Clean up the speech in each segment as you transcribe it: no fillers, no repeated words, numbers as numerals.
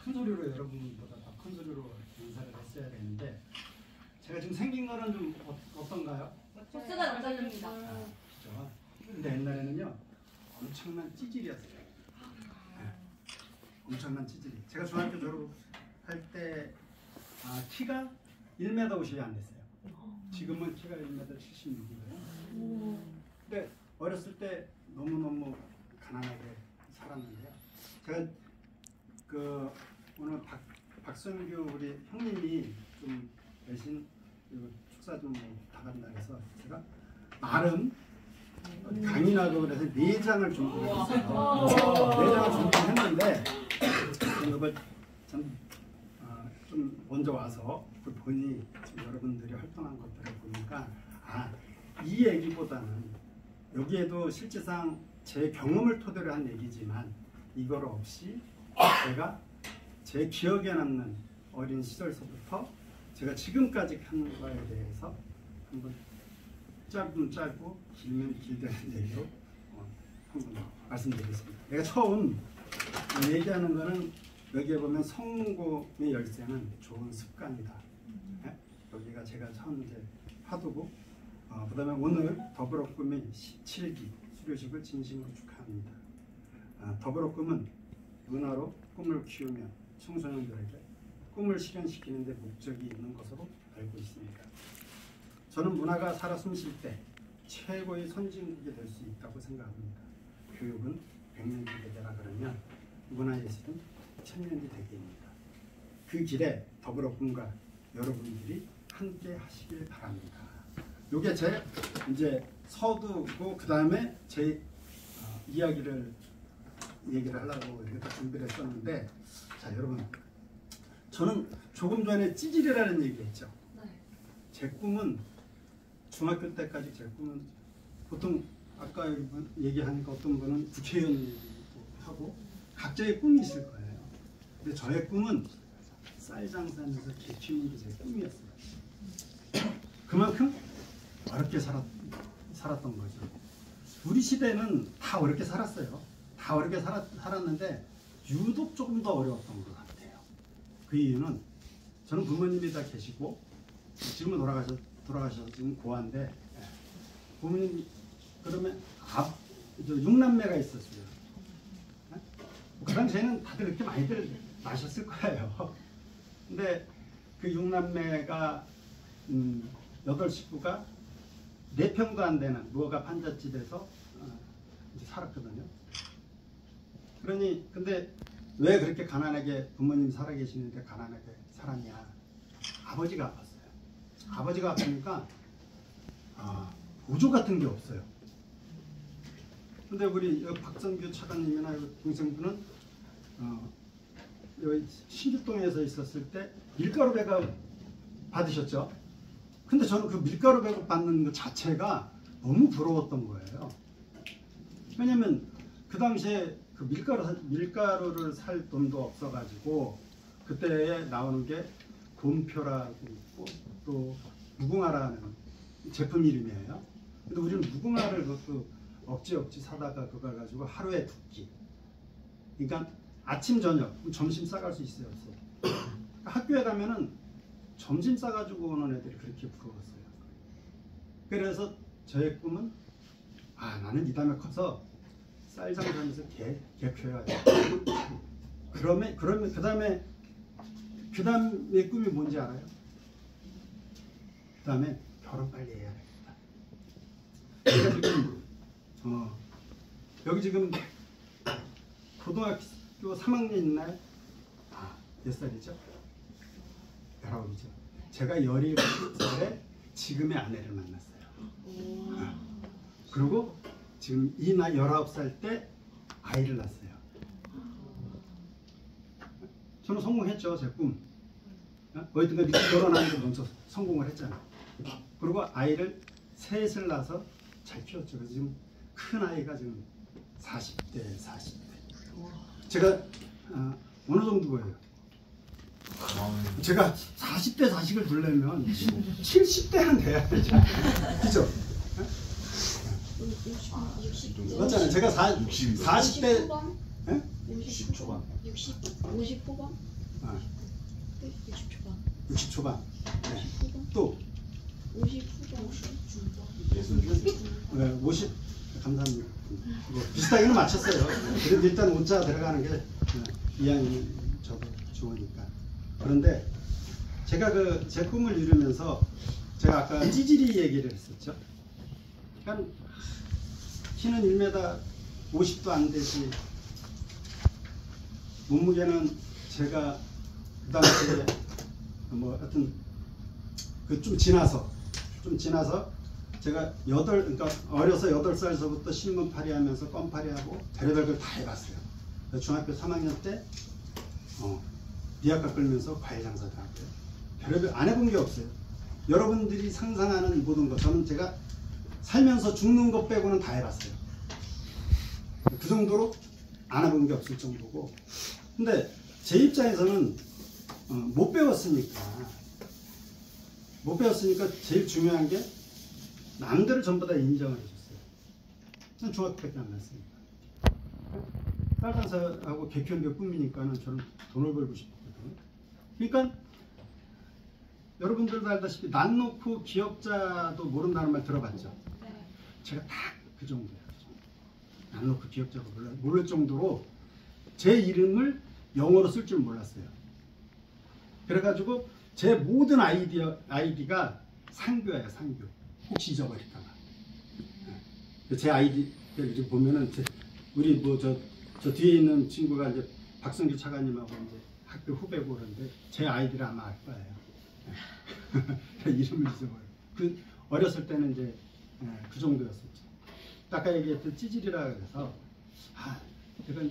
큰 소리로 여러분보다 더 큰 소리로 인사를 했어야 되는데 제가 지금 생긴 거는 좀 어떤가요? 복수가 남자입니다. 그죠? 근데 옛날에는요 엄청난 찌질이었어요. 네. 엄청난 찌질이. 제가 중학교 졸업할 때 키가 1m 50이 안 됐어요. 지금은 키가 1m 76이고요. 근데 어렸을 때 너무너무 가난하게 살았는데요. 제가 그 오늘 박선규 우리 형님이 좀 대신 축사 좀 부탁한다 해서 제가 나름 강의나고 그래서 4장을 준비를 했어요. 4장을 준비했는데 이걸 좀 먼저 와서 보니 여러분들이 활동한 것들을 보니까 이 얘기보다는 여기에도 실제상 제 경험을 토대로 한 얘기지만 이걸 없이 제가 제 기억에 남는 어린 시절서부터 제가 지금까지 한 거에 대해서 한번 짧으면 짧고 길면 길다는 얘기로 한번 말씀드리겠습니다. 내가 처음 얘기하는 거는 여기에 보면 성공의 열쇠는 좋은 습관이다. 네? 여기가 제가 처음 이제 화두고 그 다음에 오늘 더불어 꿈의 17기 수료식을 진심으로 축하합니다. 더불어 꿈은 문화로 꿈을 키우며 청소년들에게 꿈을 실현시키는 데 목적이 있는 것으로 알고 있습니다. 저는 문화가 살아 숨쉴 때 최고의 선진국이 될 수 있다고 생각합니다. 교육은 100년이 되라 그러면 문화예술은 1000년이 되게입니다. 그 길에 더불어 꿈과 여러분들이 함께 하시길 바랍니다. 요게 제 이제 서두고 그 다음에 제 이야기를 얘기를 하려고 이렇게 준비를 했었는데, 자 여러분, 저는 조금 전에 찌질이라는 얘기했죠. 네. 제 꿈은 중학교 때까지 제 꿈은 보통 아까 얘기하니까 어떤 분은 국회의원 얘기도 하고 각자의 꿈이 있을 거예요. 근데 저의 꿈은 쌀 장사하면서 개 키우는 게 제 꿈이었어요. 그만큼 어렵게 살았던 거죠. 우리 시대는 다 어렵게 살았어요. 다 어렵게 살았는데 유독 조금 더 어려웠던 것 같아요. 그 이유는 저는 부모님이 다 계시고 지금은 돌아가셔서 지금 고아인데 부모님 그러면 6남매가 있었어요. 그 당시에는 다들 그렇게 많이들 나셨을 거예요. 근데 그 6남매가 8식구가 4평도 안 되는 무허가 판잣집에서 이제 살았거든요. 그러니 근데 왜 그렇게 가난하게 부모님 살아계시는데 가난하게 살았냐? 아버지가 아팠어요. 아버지가 아프니까 보조 같은 게 없어요. 근데 우리 박선규 차관님이나 동생분은 여기 신길동에서 있었을 때 밀가루 배가 받으셨죠. 근데 저는 그 밀가루 배급 받는 것 자체가 너무 부러웠던 거예요. 왜냐면 그 당시에 그 밀가루를 살 돈도 없어가지고 그때에 나오는 게 곰표라고 있고 또 무궁화라는 제품 이름이에요. 근데 우리는 무궁화를 그것도 억지 사다가 그걸 가지고 하루에 2끼. 그러니까 아침 저녁 점심 싸갈 수 있어요, 없어요? 그러니까 학교에 가면은 점심 싸가지고 오는 애들이 그렇게 부러웠어요. 그래서 저의 꿈은 나는 이 다음에 커서 쌀 장사하면서 개 키워야지. 그러면 그 다음에 꿈이 뭔지 알아요? 그 다음에 결혼 빨리 해야겠다. 그러니까 지금 여기 지금 고등학교 3학년 있나요? 몇 살이죠? 19이죠. 제가 17살에 지금의 아내를 만났어요. 그리고 지금 이 나이 19살 때 아이를 낳았어요. 저는 성공했죠, 제 꿈. 어쨌든 이렇게 결혼하는 거 먼저 성공을 했잖아요. 그리고 아이를 셋을 낳아서 잘 키웠죠. 그래서 지금 큰 아이가 지금 40대. 제가 어느 정도 보여요? 제가 40대 자식을 두려면 70대는 돼야 되죠. 그죠? 맞잖아요. 제가 40대 60 초반? 50 후반? 60 초반. 60 초반. 네. 또 50 후반. 50. 감사합니다. 뭐 비슷하게는 맞췄어요. 그래도 일단 문자 들어가는 게 이왕이면 저도 좋으니까. 그런데 제가 그 제 꿈을 이루면서 제가 아까 찌질이 얘기를 했었죠. 그러니까 키는 1m 50도 안 되지. 몸무게는 제가 그 당시에 뭐 하여튼 그 좀 지나서 제가 그러니까 어려서 8살서부터 신문팔이 하면서 껌팔이 하고 별의별 걸 다 해봤어요. 중학교 3학년 때 미약가 끌면서 과일 장사도 하고요. 별의별 안 해본 게 없어요. 여러분들이 상상하는 모든 것 저는 제가 살면서 죽는 것 빼고는 다 해봤어요. 그 정도로 안 해본 게 없을 정도고. 근데 제 입장에서는 못 배웠으니까 제일 중요한 게 남들을 전부 다 인정을 해줬어요. 전 중학교밖에 안 났으니까. 딸 장사하고 개 키우는 게 꿈이니까는 저는 돈을 벌고 싶었거든요. 그러니까 여러분들도 알다시피 난 놓고 기억자도 모른다는 말 들어봤죠? 제가 딱 그 정도예요. 난 놓고 기억자도 모를 정도로 제 이름을 영어로 쓸 줄 몰랐어요. 그래가지고 제 모든 아이디가 상교예요, 상교. 혹시 잊어버릴까봐. 제 아이디를 보면은 우리 뭐 저 뒤에 있는 친구가 이제 박성규 차관님하고 이제 학교 후배고 그런데 제 아이디를 아마 알 거예요. 이름을 잊어버려. 그 어렸을 때는 이제 그 정도였었죠. 아까 얘기했던 찌질이라 그래서 내가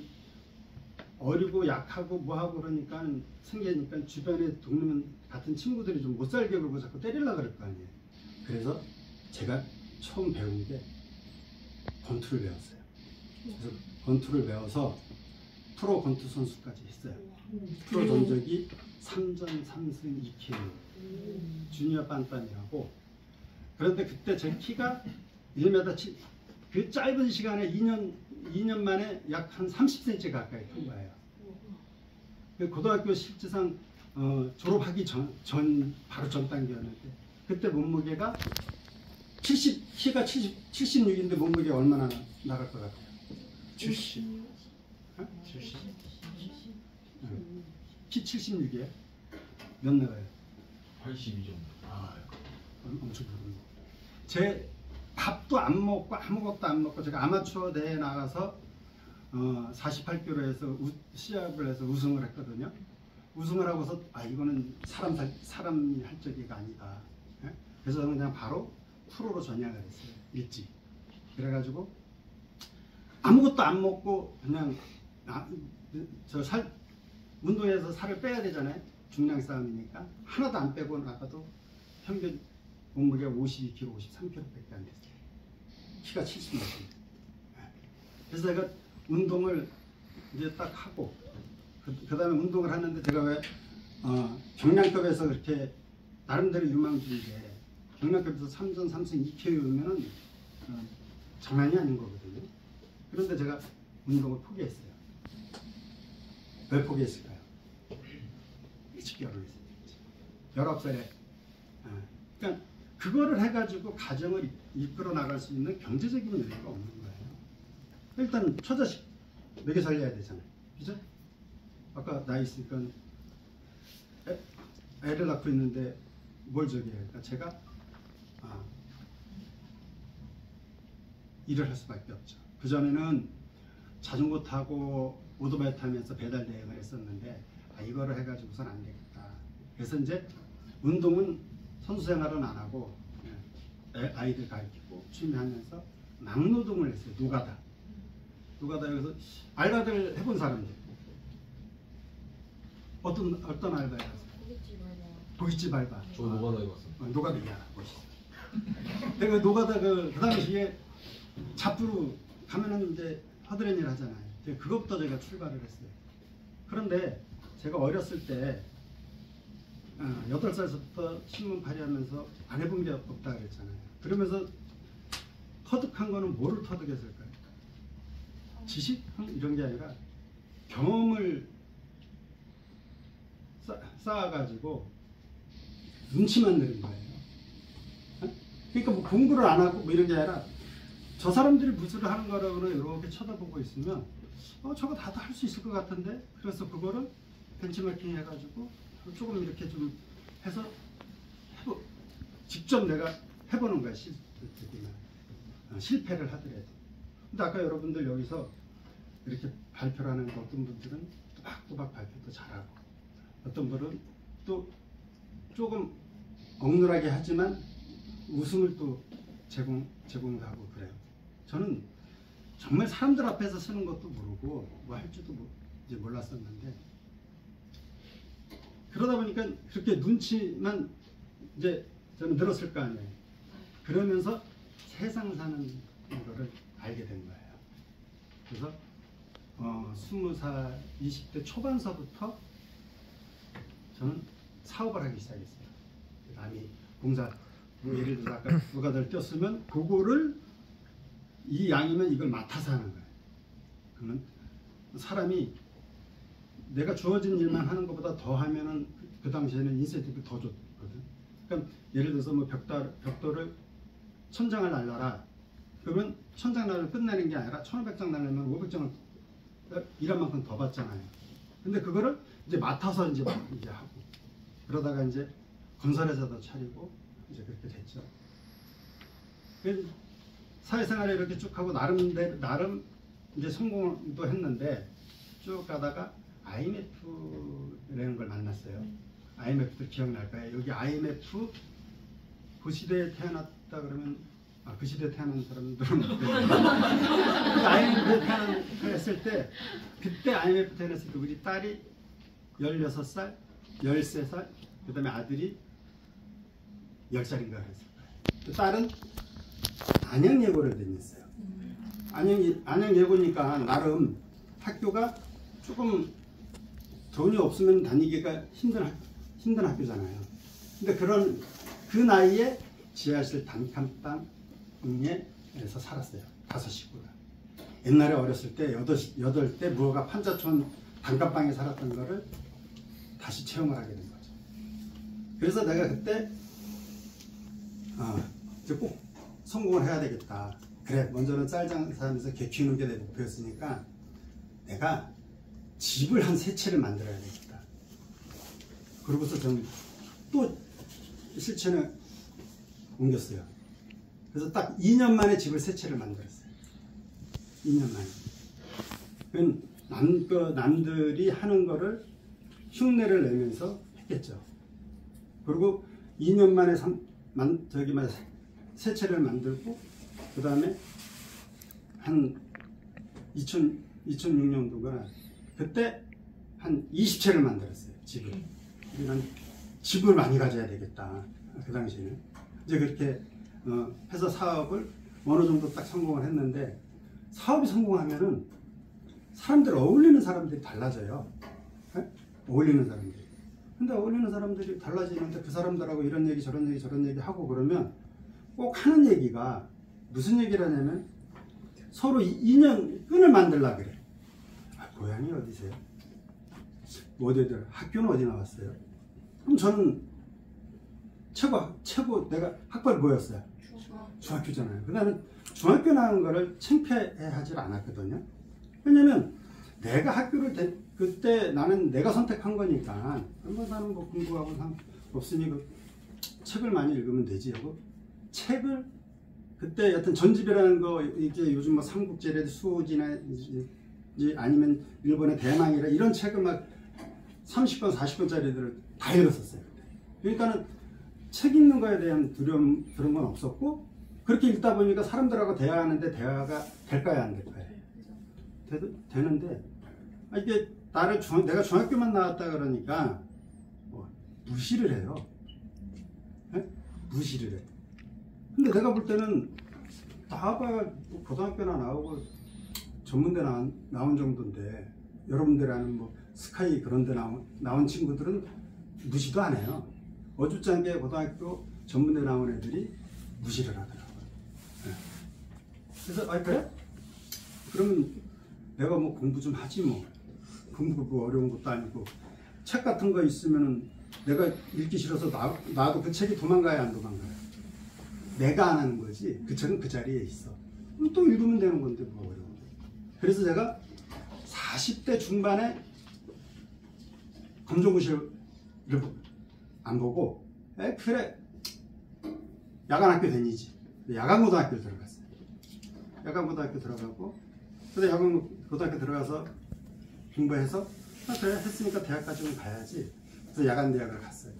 어리고 약하고 뭐하고 그러니까 생기니까 주변에 동네 같은 친구들이 좀 못 살게 그러고 자꾸 때리려고 그럴 거 아니에요. 그래서 제가 처음 배운 게 권투를 배웠어요. 그래서 권투를 배워서 프로 권투 선수까지 했어요. 프로 전적이 3전 3승 2KO 주니어 빤빤이라고. 그런데 그때 제 키가 1m 7, 그 짧은 시간에 2년 만에 약 한 30cm 가까이 큰 거예요. 고등학교 실제상 졸업하기 전 바로 전 단계였는데 그때 몸무게가 키가 76인데 몸무게 얼마나 나갈 것 같아요? 70. 어? 70? 키 76이에요? 몇 나가요? 82 정도. 엄청 부르네. 제 밥도 안 먹고 아무것도 안 먹고 제가 아마추어 대회에 나가서 48kg에서 시합을 해서 우승을 했거든요. 우승을 하고서 이거는 사람이 할 적이가 아니다. 예? 그래서 저는 그냥 바로 프로로 전향을 했어요. 일찍. 그래가지고 아무것도 안 먹고 그냥 운동해서 살을 빼야 되잖아요. 중량 싸움이니까 하나도 안 빼고 나가도 평균 몸무게가 52kg, 53kg밖에 안 됐어요. 키가 70몇. 그래서 제가 운동을 이제 딱 하고 그 다음에 운동을 하는데 제가 왜 경량급에서 그렇게 나름대로 유망주인 게 경량급에서 3전 3승 2KO면은 장난이 아닌 거거든요. 그런데 제가 운동을 포기했어요. 왜 포기했을까요? 일찍 결혼했어요. 19살에. 그러니까 그거를 해가지고 가정을 이끌어 나갈 수 있는 경제적인 여유가 없는 거예요. 일단 처자식 먹여 살려야 되잖아요. 그죠? 아까 나이 있으니까 애를 낳고 있는데 뭘 저기 해요. 그러니까 제가 일을 할 수밖에 없죠. 그전에는 자전거 타고 오토바이 타면서 배달 대행을 했었는데 이거를 해가지고선 안 되겠다. 그래서 이제 운동은 선수 생활은 안 하고 아이들 가르치고 취미하면서 막노동을 했어요. 노가다 여기서 알바들 해본 사람들 어떤 알바 해봤어요? 고깃집 알바. 저 노가다 해봤어요. 노가다 이해하라 멋있어. 내가 노가다 그 당시에 잡부로 가면은 이제 하드렛 일 하잖아요. 그것부터 제가 출발을 했어요. 그런데 제가 어렸을 때 8살부터 신문팔이 하면서 안 해본 게 없다 그랬잖아요. 그러면서 터득한 거는 뭐를 터득했을까요? 지식? 이런 게 아니라 경험을 쌓아가지고 눈치만 내는 거예요. 그러니까 뭐 공부를 안 하고 뭐 이런 게 아니라 저 사람들이 무술을 하는 거라고는 이렇게 쳐다보고 있으면 저거 다들 할 수 있을 것 같은데, 그래서 그거를 벤치마킹 해가지고 조금 이렇게 좀 해서 직접 내가 해보는 거야. 실패를 하더라도. 근데 아까 여러분들 여기서 이렇게 발표를 하는 어떤 분들은 또박또박 발표도 잘하고, 어떤 분은 또 조금 억눌하게 하지만 웃음을 또 제공도 하고 그래요. 저는 정말 사람들 앞에서 쓰는 것도 모르고 뭐 할 줄도 이제 몰랐었는데, 그러다 보니까 그렇게 눈치만 이제 저는 늘었을 거 아니에요. 그러면서 세상 사는 거를 알게 된 거예요. 그래서 20살, 20대 초반서부터 저는 사업을 하기 시작했어요. 남이 공사, 예를 들어서 아까 누가들 꼈으면 그거를 이 양이면 이걸 맡아서 하는 거예요. 그러면 사람이 내가 주어진 일만 하는 것보다 더 하면은 그 당시에는 인센티브 더 줬거든. 그러니까 예를 들어서 뭐 벽돌을 1000장을 날라라. 그러면 1000장 끝내는 게 아니라 1500장 날리면 500장을 일한 만큼 더 받잖아요. 근데 그거를 이제 맡아서 이제 하고, 그러다가 이제 건설회사도 차리고 이제 그렇게 됐죠. 사회생활을 이렇게 쭉 하고 나름 이제 성공도 했는데, 쭉 가다가 IMF라는 걸 만났어요. IMF도 기억날 거예요. 여기 IMF 그 시대에 태어났다 그러면 그 시대에 태어난 사람들은 IMF에 태어났을 때, 그때 IMF 태어났을 때 우리 딸이 16살, 13살, 그 다음에 아들이 10살인가 그랬을 거예요. 딸은 안양예고를 다녔어요. 안양예고니까 나름 학교가 조금 돈이 없으면 다니기가 힘든 학교잖아요. 근데 그 나이에 지하실 단칸방에서 살았어요. 5식구가. 옛날에 어렸을 때 8대 무허가 판자촌 단칸방에 살았던 거를 다시 체험을 하게 된 거죠. 그래서 내가 그때 이제 꼭 성공을 해야 되겠다. 그래, 먼저는 쌀 장사하면서 개 키우는 게 내 목표였으니까 내가 집을 한 3채를 만들어야 되겠다. 그러고서 저는 또 실천에 옮겼어요. 그래서 딱 2년 만에 집을 3채를 만들었어요. 2년 만에. 남들이 하는 거를 흉내를 내면서 했겠죠. 그리고 2년 만에 3채를 만들고, 그 다음에 한 2006년도가 그때 한 20채를 만들었어요. 집을. 난 집을 많이 가져야 되겠다. 그 당시에는. 이제 그렇게 해서 사업을 어느 정도 딱 성공을 했는데, 사업이 성공하면은 어울리는 사람들이 달라져요. 네? 어울리는 사람들이. 근데 어울리는 사람들이 달라지는데 그 사람들하고 이런 얘기 저런 얘기 하고 그러면 꼭 하는 얘기가 무슨 얘기를 하냐면 서로 인연끈을 만들려고 그래. 고향이 어디세요? 어디들? 학교는 어디 나왔어요? 그럼 저는 최고 내가 학벌 뭐였어요? 중학교잖아요. 그다음에 중학교 나온 거를 창피해하지 않았거든요. 왜냐면 내가 학교를 그때 나는 내가 선택한 거니까 나는 뭐 공부하고 없으니 책을 많이 읽으면 되지 하고, 책을 그때 여튼 전집이라는 거, 이게 요즘 뭐 삼국지라든지 수호지나 아니면 일본의 대망이라 이런 책을 막 30권 40권짜리들을 다 읽었었어요. 그러니까는 책 읽는 거에 대한 두려움 그런 건 없었고, 그렇게 읽다 보니까 사람들하고 대화하는데 대화가 될까요, 안 될까요? 되는데 이게 내가 중학교만 나왔다 그러니까 무시를 해요. 네? 무시를 해. 근데 내가 볼 때는 다가 고등학교나 나오고 전문대 나온 정도인데, 여러분들이 아는 뭐 스카이 그런 데 나온 친구들은 무시도 안 해요. 어줍잖게 고등학교 전문대 나온 애들이 무시를 하더라고요. 네. 그래서 그래? 그러면 내가 뭐 공부 좀 하지 뭐. 공부 뭐 어려운 것도 아니고 책 같은 거 있으면은 내가 읽기 싫어서 놔도 그 책이 도망가야 안 도망가요? 내가 안 하는 거지. 그 책은 그 자리에 있어. 그럼 또 읽으면 되는 건데 뭐가 어려워. 그래서 제가 40대 중반에 검정고시를 안 보고 그래 야간학교 다니지. 야간고등학교 들어갔어요. 야간고등학교 들어가고 그래서 야간고등학교 들어가서 공부해서 그래 했으니까 대학까지는 가야지. 그래서 야간대학을 갔어요.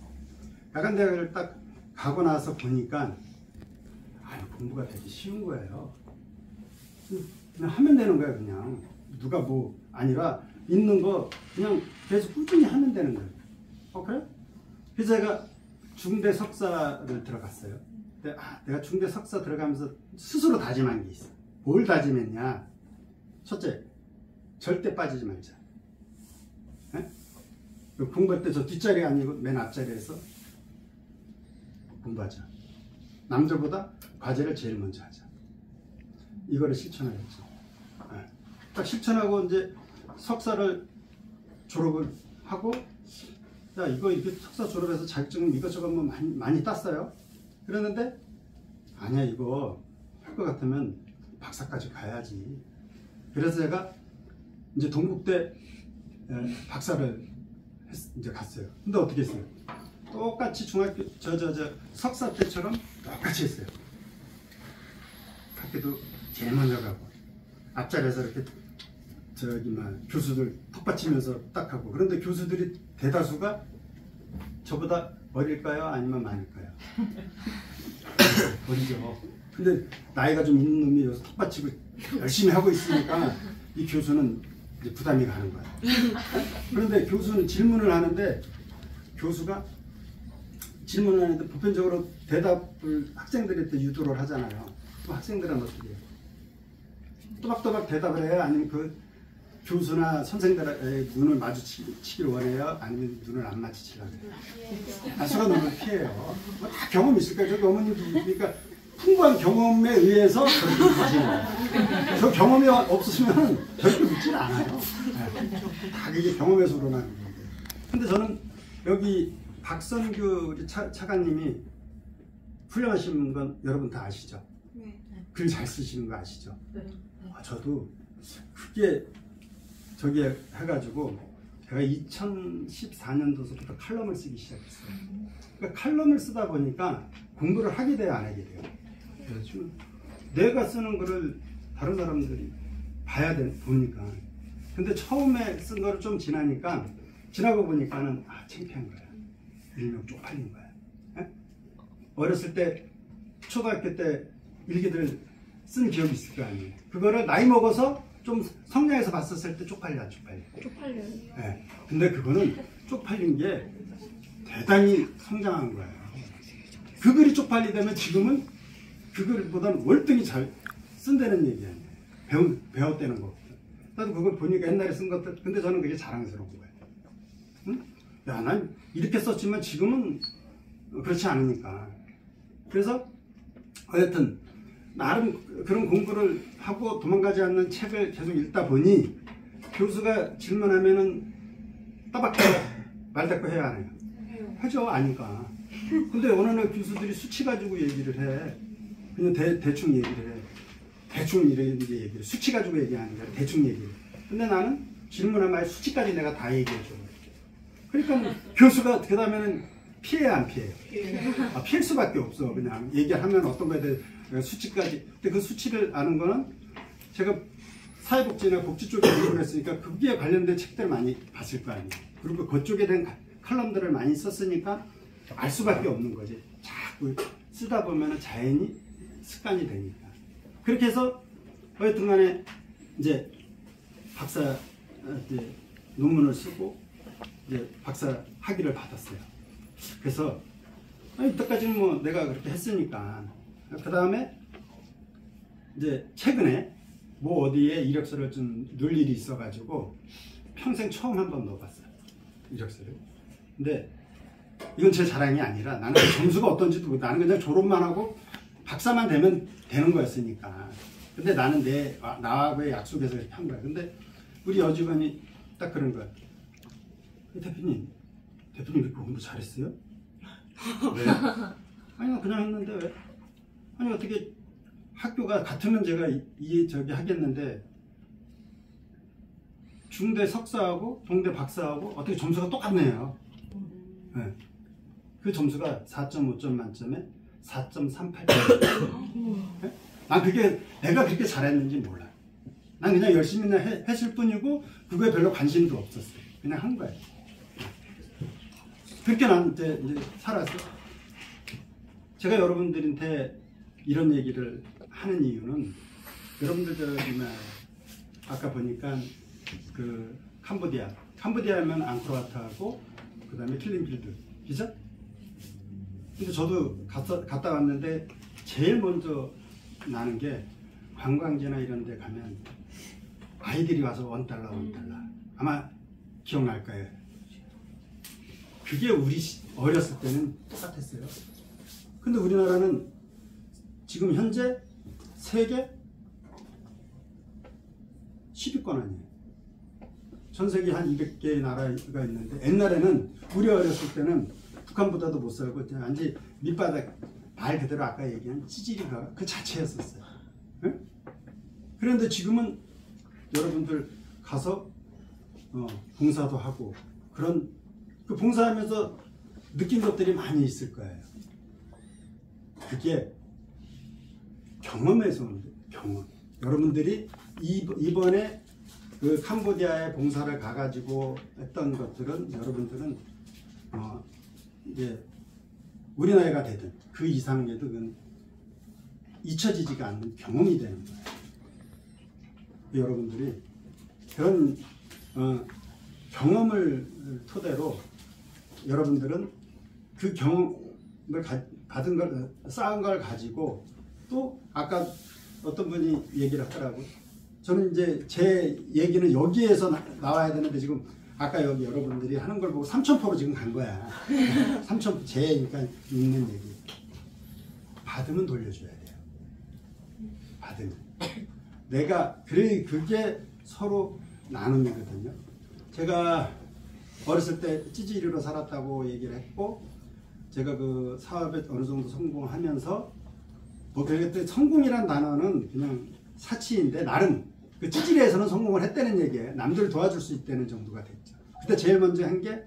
야간대학을 딱 가고 나서 보니까 공부가 되게 쉬운 거예요. 그냥 하면 되는 거예요. 그냥 누가 뭐 아니라 있는 거 그냥 계속 꾸준히 하면 되는 거예요. 그래? 그래서 제가 중대 석사를 들어갔어요. 근데 내가 중대 석사 들어가면서 스스로 다짐한 게 있어. 뭘 다짐했냐? 첫째, 절대 빠지지 말자. 에? 공부할 때 저 뒷자리 아니고 맨 앞자리에서 공부하자. 남들보다 과제를 제일 먼저 하자. 이거를 실천하겠죠. 딱 실천하고 이제 석사를 졸업을 하고 야 이거 이렇게 석사 졸업해서 자격증 이것저것 뭐 많이 땄어요. 그랬는데 아니야 이거 할 것 같으면 박사까지 가야지. 그래서 제가 이제 동국대 박사를 이제 갔어요. 근데 어떻게 했어요? 똑같이 중학교 석사 때처럼 똑같이 했어요. 학교도 제일 먼저 가고 앞자리에서 이렇게 교수들 턱받치면서 딱 하고. 그런데 교수들이 대다수가 저보다 어릴까요? 아니면 많을까요? 어리죠. 근데 나이가 좀 있는 놈이 여기서 턱받치고 열심히 하고 있으니까 이 교수는 이제 부담이 가는 거야. 그런데 교수는 질문을 하는데 교수가 질문을 하는데 보편적으로 대답을 학생들한테 유도를 하잖아요. 그럼 학생들은 어떻게 해요? 또박또박 대답을 해요? 아니면 그 교수나 선생들의 눈을 마주치길 원해요? 아니면 눈을 안 마주치려고 해요? 다수가 눈을 피해요. 뭐 다 경험이 있을 거예요. 저기 어머님도 그러니까 풍부한 경험에 의해서 그렇게 묻지는 거예요. 저 경험이 없으면 절대 묻지는 않아요. 다 그게 경험에서 우러나는 건데. 근데 저는 여기 박선규 우리 차관님이 훌륭하신 건 여러분 다 아시죠? 네. 글 잘 쓰시는 거 아시죠? 네. 저도 그게 저기 해가지고 제가 2014년도서부터 칼럼을 쓰기 시작했어요. 그러니까 칼럼을 쓰다 보니까 공부를 하게 돼요, 안 하게 돼요? 그래서 내가 쓰는 거를 다른 사람들이 보니까. 근데 처음에 쓴 거를 좀 지나고 보니까는 창피한 거야. 일명 쪽팔린 거야. 에? 어렸을 때 초등학교 때 일기들 쓴 기억이 있을 거 아니에요. 그거를 나이 먹어서 좀 성장해서 봤었을 때 쪽팔려 안 쪽팔려? 쪽팔려요. 네. 근데 그거는 쪽팔린 게 대단히 성장한 거예요. 그 글이 쪽팔리다면 지금은 그 글보다는 월등히 잘 쓴다는 얘기 아니에요. 배웠다는 거. 나도 그걸 보니까 옛날에 쓴 것들, 근데 저는 그게 자랑스러운 거예요. 응? 야, 난 이렇게 썼지만 지금은 그렇지 않으니까. 그래서 하여튼 나름 그런 공부를 하고 도망가지 않는 책을 계속 읽다 보니 교수가 질문하면은 따박따박 말대꾸 해야 하네요. 하죠. 아니까. 근데 어느 날 교수들이 수치 가지고 얘기를 해. 그냥 대충 얘기를 해. 대충 이런 얘기를. 수치 가지고 얘기하는 거야. 대충 얘기를. 근데 나는 질문하면 수치까지 내가 다 얘기해줘. 그러니까 교수가 그 다음에는 피해 안 피해요? 피할 수밖에 없어. 그냥 얘기하면 어떤 거에 대해 수치까지. 근데 그 수치를 아는 거는 제가 사회복지나 복지 쪽에 공부를 했으니까 거기에 관련된 책들을 많이 봤을 거 아니에요. 그리고 그쪽에 대한 칼럼들을 많이 썼으니까 알 수밖에 없는 거지. 자꾸 쓰다 보면 자연히 습관이 되니까. 그렇게 해서 하여튼 간에 이제 박사 논문을 쓰고 이제 박사 학위를 받았어요. 그래서 이때까지는 뭐 내가 그렇게 했으니까 그 다음에 이제 최근에 뭐 어디에 이력서를 좀 넣을 일이 있어가지고 평생 처음 한번 넣어봤어요. 이력서를. 근데 이건 제 자랑이 아니라 나는 점수가 어떤지도 모르고 나는 그냥 졸업만 하고 박사만 되면 되는 거였으니까. 근데 나는 나하고의 약속에서 이렇게 한 거야. 근데 우리 여직원이 딱 그런 거야. 대표님 이렇게 공부 잘했어요? 왜? 아니 그냥 했는데 왜? 아니 어떻게 학교가 같으면 제가 저기 하겠는데 중대 석사하고 동대 박사하고 어떻게 점수가 똑같네요. 네. 그 점수가 4.5점 만점에 4.38. 네? 난 내가 그렇게 잘했는지 몰라. 난 그냥 열심히 했을 뿐이고 그거에 별로 관심도 없었어요. 그냥 한 거예요. 그렇게 난 이제 살았어. 제가 여러분들한테 이런 얘기를 하는 이유는 여러분들 아까 보니까 그 캄보디아면 앙코르와트하고 그 다음에 킬링필드 그죠? 근데 저도 갔다 왔는데 제일 먼저 나는 게 관광지나 이런 데 가면 아이들이 와서 $1 아마 기억날 거예요. 그게 우리 어렸을 때는 똑같았어요. 근데 우리나라는 지금 현재 세계 10위권 아니에요. 전 세계 한 200개의 나라가 있는데 옛날에는 우리 어렸을 때는 북한보다도 못 살고 완전 밑바닥 말 그대로 아까 얘기한 찌질이가 그 자체였었어요. 네? 그런데 지금은 여러분들 가서 봉사도 하고 그런 그 봉사하면서 느낀 것들이 많이 있을 거예요. 그게 경험에서 오는데 경험. 여러분들이 이번에 그 캄보디아에 봉사를 가가지고 했던 것들은 여러분들은 이제 우리 나이가 되든 그 이상에도 그건 잊혀지지가 않는 경험이 되는 거예요. 여러분들이 그런 경험을 토대로 여러분들은 그 경험을 받은 걸 쌓은 걸 가지고 또 아까 어떤 분이 얘기를 하더라고요. 저는 이제 제 얘기는 여기에서 나와야 되는데 지금 아까 여기 여러분들이 하는 걸 보고 삼천포로 지금 간 거야. 삼천포 그러니까 있는 얘기. 받으면 돌려줘야 돼요. 받으면. 내가 그게 서로 나눔이거든요. 제가 어렸을 때 찌질이로 살았다고 얘기를 했고 제가 그 사업에 어느 정도 성공하면서 뭐 그때 성공이란 단어는 그냥 사치인데 나름 그 찌질에서는 성공을 했다는 얘기예요. 남들 도와줄 수 있다는 정도가 됐죠. 그때 제일 먼저 한 게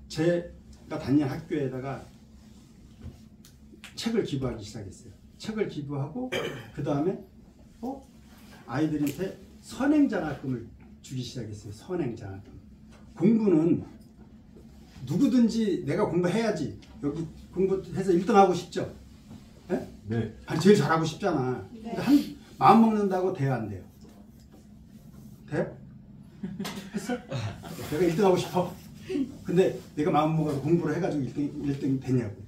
제가 다니는 학교에다가 책을 기부하기 시작했어요. 책을 기부하고 그 다음에 아이들한테 선행장학금을 주기 시작했어요. 선행장학금. 공부는 누구든지 내가 공부해야지. 여기 공부해서 1등 하고 싶죠? 네? 네. 아니 제일 잘하고 싶잖아. 네. 근데 마음 먹는다고 돼야 안 돼요? 돼요? 했어? 내가 1등 하고 싶어. 근데 내가 마음 먹어서 공부를 해가지고 1등 되냐고.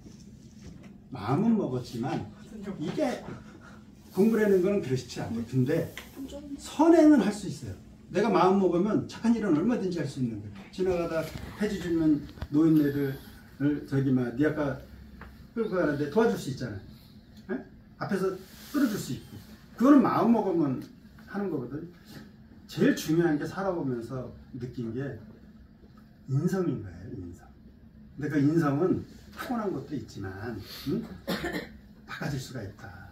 마음은 먹었지만 이게 공부를 하는 거는 그렇지 않아요. 근데 선행은 할 수 있어요. 내가 마음 먹으면 착한 일은 얼마든지 할 수 있는 거예요. 지나가다 폐지 주면 노인네들 네 아까 끌고 가는데 도와줄 수 있잖아요. 네? 앞에서 끌어줄 수 있고. 그거는 마음 먹으면 하는 거거든. 제일 중요한 게 살아보면서 느낀 게 인성인 거예요. 인성. 근데 그 인성은 타고난 것도 있지만 바꿔질 수가 있다.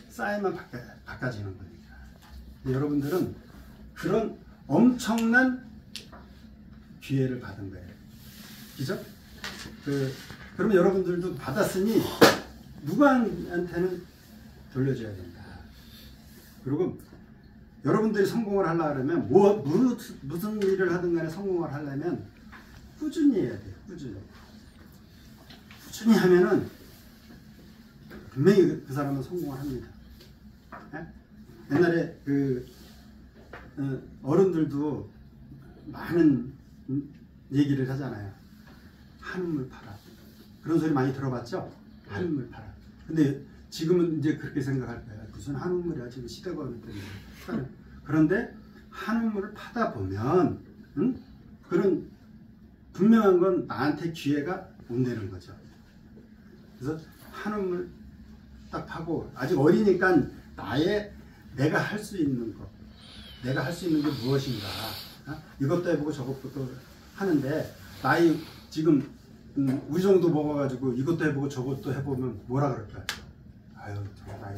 쌓이면 바꿔지는 거니까. 여러분들은 그런 엄청난 기회를 받은 거예요. 그죠? 그러면 여러분들도 받았으니 누구한테는 돌려줘야 된다. 그리고 여러분들이 성공을 하려면 무슨 일을 하든 간에 성공을 하려면 꾸준히 해야 돼요. 꾸준히 하면은 분명히 그 사람은 성공을 합니다. 네? 옛날에 어른들도 많은 얘기를 하잖아요. 한우물 팔아. 그런 소리 많이 들어봤죠? 한우물 팔아. 근데 지금은 이제 그렇게 생각할 거야. 무슨 한우물이야. 지금 시대가 어느 때인데. 그런데 한우물을 파다 보면 그런 분명한 건 나한테 기회가 온다는 거죠. 그래서 한우물 딱 파고 아직 어리니까 내가 할 수 있는 것, 내가 할 수 있는 게 무엇인가, 이것도 해보고 저것도 하는데 나이 지금 우리 정도 먹어가지고 이것도 해보고 저것도 해보면 뭐라 그럴까요? 아유 저 나이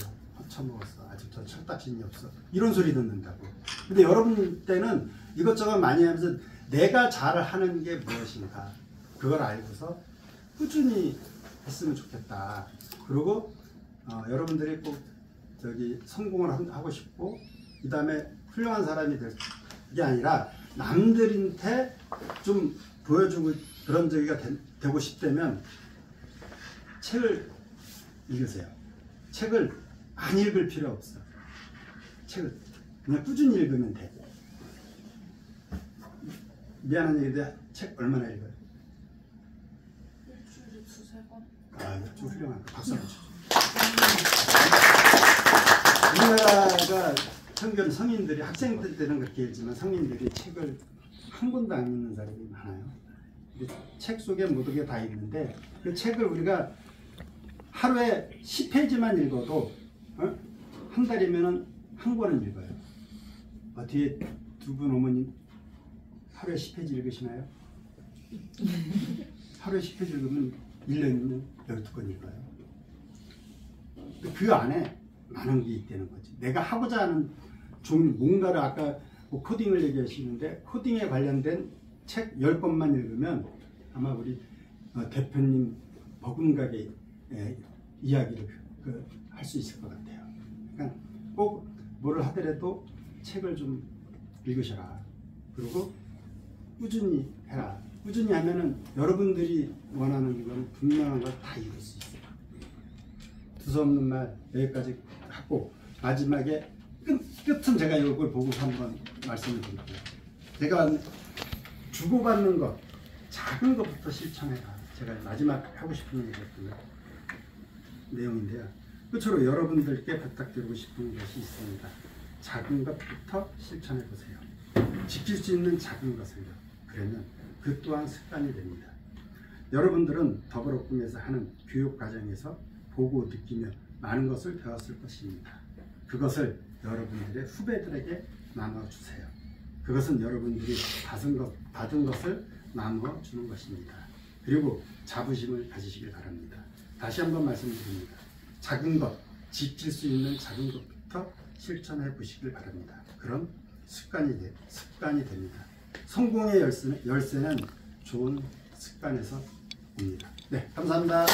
처먹었어. 아직 저 철딱신이 없어. 이런 소리 듣는다고. 근데 여러분 때는 이것저것 많이 하면서 내가 잘하는 게 무엇인가 그걸 알고서 꾸준히 했으면 좋겠다. 그리고 여러분들이 꼭 저기 성공을 하고 싶고 그 다음에 훌륭한 사람이 될 게 아니라 남들한테 좀 보여주고 그런 저기가 되고 싶다면 책을 읽으세요. 책을 많이 읽을 필요 없어. 책을 그냥 꾸준히 읽으면 돼. 미안한 얘기인데 책 얼마나 읽어요? 일주일에 2-3번. 아, 아주 훌륭한 거. 박수 한번 쳐. 우리나라가 평균 성인들이 학생 때는 그렇게 읽지만 성인들이 책을 한 권도 안 읽는 사람이 많아요. 책 속에 모든 게 다 있는데 그 책을 우리가 하루에 10페이지만 읽어도 한 달이면 한 권은 읽어요. 뒤에 두 분 어머님 하루에 10페이지 읽으시나요? 하루에 10페이지 읽으면 1년이면 12권 읽어요. 그 안에 많은 게 있다는 거지. 내가 하고자 하는 뭔가를 아까 뭐 코딩을 얘기하시는데 코딩에 관련된 책 10권만 읽으면 아마 우리 대표님 버금가게 이야기를 할 수 있을 것 같아요. 그러니까 꼭 뭐를 하더라도 책을 좀 읽으셔라. 그리고 꾸준히 해라. 꾸준히 하면은 여러분들이 원하는 건 분명한 걸 다 이룰 수 있어요. 두서없는 말 여기까지 하고 마지막에 끝은 제가 이걸 보고 한번 말씀을 드릴게요. 제가 주고받는 것 작은 것부터 실천해라. 제가 마지막 하고 싶은 얘기였던 내용인데요. 끝으로 여러분들께 부탁드리고 싶은 것이 있습니다. 작은 것부터 실천해 보세요. 지킬 수 있는 작은 것을요. 그러면 그 또한 습관이 됩니다. 여러분들은 더불어 꿈에서 하는 교육 과정에서 보고 느끼며 많은 것을 배웠을 것입니다. 그것을 여러분들의 후배들에게 나눠주세요. 그것은 여러분들이 받은 것을 나눠주는 것입니다. 그리고 자부심을 가지시길 바랍니다. 다시 한번 말씀드립니다. 작은 것, 지킬 수 있는 작은 것부터 실천해 보시길 바랍니다. 그럼 습관이 됩니다. 성공의 열쇠는 좋은 습관에서 옵니다. 네, 감사합니다.